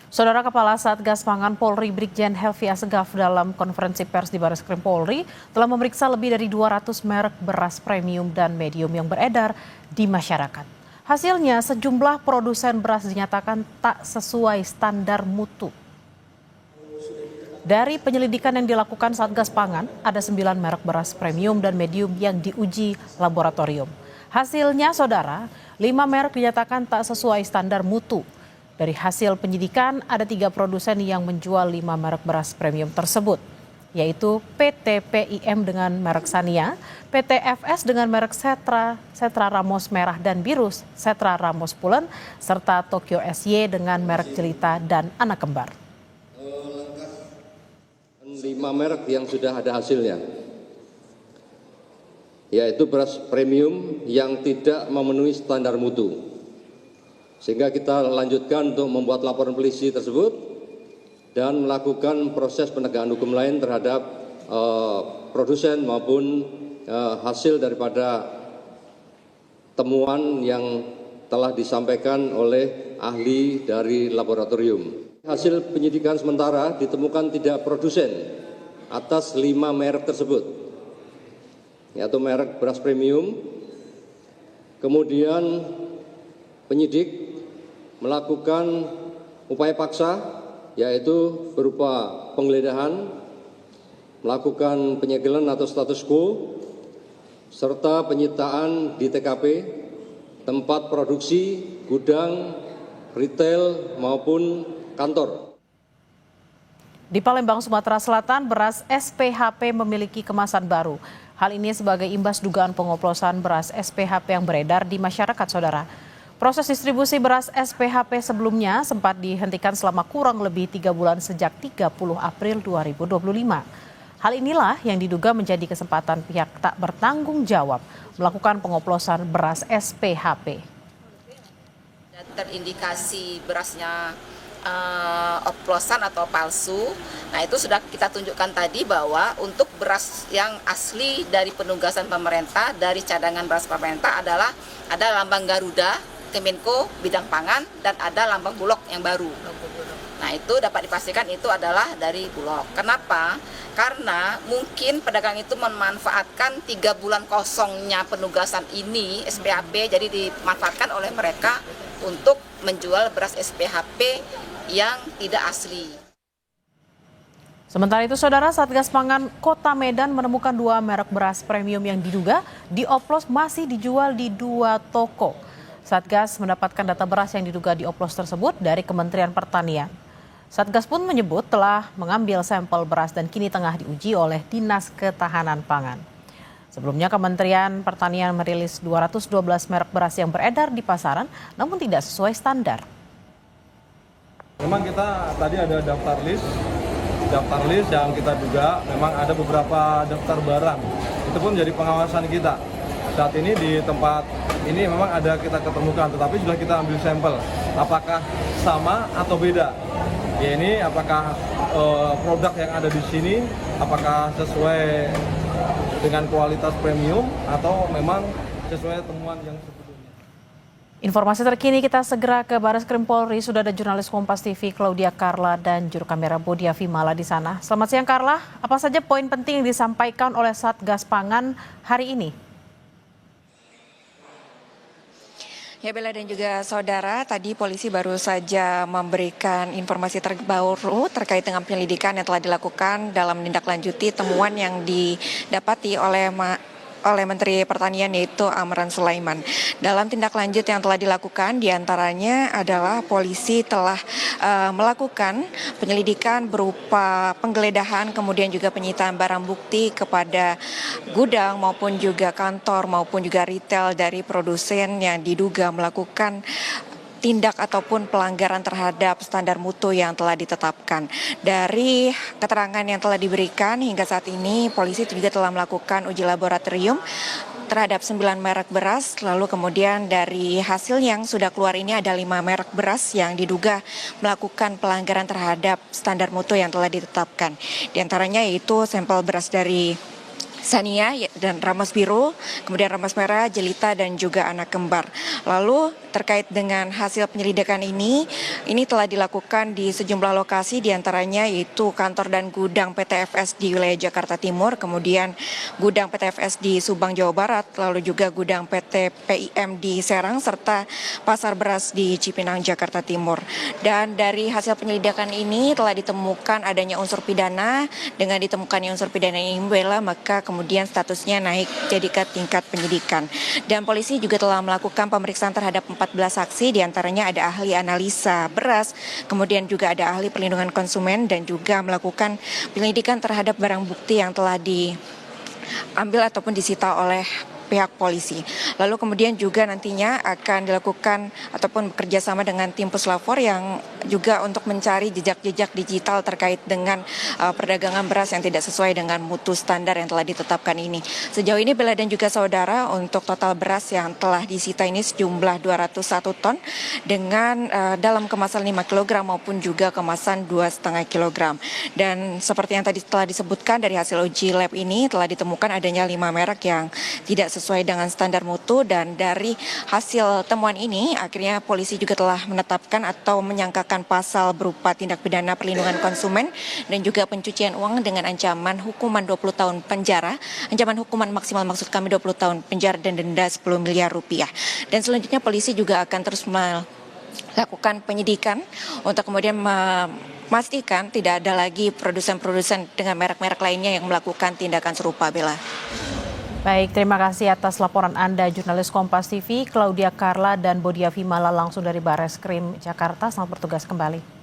Saudara Kepala Satgas Pangan Polri Brigjen Helvi Assegaf dalam konferensi pers di Barreskrim Polri telah memeriksa lebih dari 200 merek beras premium dan medium yang beredar di masyarakat. Hasilnya sejumlah produsen beras dinyatakan tak sesuai standar mutu. Dari penyelidikan yang dilakukan Satgas Pangan, ada 9 merek beras premium dan medium yang diuji laboratorium. Hasilnya, saudara, 5 merek dinyatakan tak sesuai standar mutu. Dari hasil penyidikan, ada 3 produsen yang menjual 5 merek beras premium tersebut, yaitu PT PIM dengan merek Sania, PT FS dengan merek Setra Ramos Merah dan Biru, Setra Ramos Pulen, serta Tokyo SY dengan merek Jelita dan Anak Kembar. 5 merek yang sudah ada hasilnya, yaitu beras premium yang tidak memenuhi standar mutu. Sehingga kita lanjutkan untuk membuat laporan polisi tersebut dan melakukan proses penegakan hukum lain terhadap produsen maupun hasil daripada temuan yang telah disampaikan oleh ahli dari laboratorium. Hasil penyidikan sementara ditemukan tidak produsen atas 5 merek tersebut, yaitu merek beras premium. Kemudian penyidik melakukan upaya paksa, yaitu berupa penggeledahan, melakukan penyegelan atau status quo, serta penyitaan di TKP, tempat produksi, gudang, retail maupun kantor. Di Palembang, Sumatera Selatan, beras SPHP memiliki kemasan baru. Hal ini sebagai imbas dugaan pengoplosan beras SPHP yang beredar di masyarakat, saudara. Proses distribusi beras SPHP sebelumnya sempat dihentikan selama kurang lebih 3 bulan sejak 30 April 2025. Hal inilah yang diduga menjadi kesempatan pihak tak bertanggung jawab melakukan pengoplosan beras SPHP. Terindikasi berasnya oplosan atau palsu. Nah, itu sudah kita tunjukkan tadi bahwa untuk beras yang asli dari penugasan pemerintah, dari cadangan beras pemerintah adalah ada lambang Garuda, Kemenko bidang pangan, dan ada lambang Bulog yang baru. Nah, itu dapat dipastikan itu adalah dari Bulog. Kenapa? Karena mungkin pedagang itu memanfaatkan 3 bulan kosongnya penugasan ini SPHP, jadi dimanfaatkan oleh mereka untuk menjual beras SPHP yang tidak asli. Sementara itu, saudara, Satgas Pangan Kota Medan menemukan 2 merek beras premium yang diduga dioplos masih dijual di 2 toko. Satgas mendapatkan data beras yang diduga dioplos tersebut dari Kementerian Pertanian. Satgas pun menyebut telah mengambil sampel beras dan kini tengah diuji oleh Dinas Ketahanan Pangan. Sebelumnya Kementerian Pertanian merilis 212 merek beras yang beredar di pasaran namun tidak sesuai standar. Memang kita tadi ada daftar list yang kita duga memang ada beberapa daftar barang. Itu pun jadi pengawasan kita. Saat ini di tempat ini memang ada kita ketemukan, tetapi sudah kita ambil sampel. Apakah sama atau beda? Ya, ini apakah produk yang ada di sini apakah sesuai dengan kualitas premium atau memang sesuai temuan yang sebelumnya. Informasi terkini kita segera ke Barreskrim Polri. Sudah ada jurnalis Kompas TV Claudia Carla dan juru kamera Bodia Vimala di sana. Selamat siang, Carla. Apa saja poin penting yang disampaikan oleh Satgas Pangan hari ini? Ya, Bella dan juga saudara, tadi polisi baru saja memberikan informasi terbaru terkait dengan penyelidikan yang telah dilakukan dalam menindaklanjuti temuan yang didapati oleh Menteri Pertanian, yaitu Amran Sulaiman. Dalam tindak lanjut yang telah dilakukan diantaranya adalah polisi telah melakukan penyelidikan berupa penggeledahan, kemudian juga penyitaan barang bukti kepada gudang maupun juga kantor maupun juga retail dari produsen yang diduga melakukan tindak ataupun pelanggaran terhadap standar mutu yang telah ditetapkan. Dari keterangan yang telah diberikan hingga saat ini, polisi juga telah melakukan uji laboratorium terhadap 9 merek beras, lalu kemudian dari hasil yang sudah keluar ini ada 5 merek beras yang diduga melakukan pelanggaran terhadap standar mutu yang telah ditetapkan. Di antaranya yaitu sampel beras dari Sania dan ramas biru, kemudian ramas merah, jelita, dan juga anak kembar. Lalu terkait dengan hasil penyelidikan ini telah dilakukan di sejumlah lokasi, diantaranya yaitu kantor dan gudang PTFS di wilayah Jakarta Timur, kemudian gudang PTFS di Subang, Jawa Barat, lalu juga gudang PT PIM di Serang, serta pasar beras di Cipinang, Jakarta Timur. Dan dari hasil penyelidikan ini telah ditemukan adanya unsur pidana. Dengan ditemukannya unsur pidana ini, maka kemudian statusnya naik jadi ke tingkat penyidikan. Dan polisi juga telah melakukan pemeriksaan terhadap 14 saksi, diantaranya ada ahli analisa beras, kemudian juga ada ahli perlindungan konsumen, dan juga melakukan penyelidikan terhadap barang bukti yang telah diambil ataupun disita oleh pihak polisi. Lalu kemudian juga nantinya akan dilakukan ataupun bekerja sama dengan tim Puslapor yang juga untuk mencari jejak-jejak digital terkait dengan perdagangan beras yang tidak sesuai dengan mutu standar yang telah ditetapkan ini. Sejauh ini Bella dan juga saudara, untuk total beras yang telah disita ini sejumlah 201 ton dengan dalam kemasan 5 kg maupun juga kemasan 2,5 kg. Dan seperti yang tadi telah disebutkan, dari hasil uji lab ini telah ditemukan adanya 5 merek yang tidak sesuai dengan standar mutu, dan dari hasil temuan ini akhirnya polisi juga telah menetapkan atau menyangkakan pasal berupa tindak pidana perlindungan konsumen dan juga pencucian uang dengan ancaman hukuman 20 tahun penjara, ancaman hukuman maksimal maksud kami 20 tahun penjara dan denda 10 miliar rupiah. Dan selanjutnya polisi juga akan terus melakukan penyidikan untuk kemudian memastikan tidak ada lagi produsen-produsen dengan merek-merek lainnya yang melakukan tindakan serupa, Bella. Baik, terima kasih atas laporan Anda, jurnalis Kompas TV, Claudia Carla dan Bodia Vimala langsung dari Bareskrim Jakarta. Selamat bertugas kembali.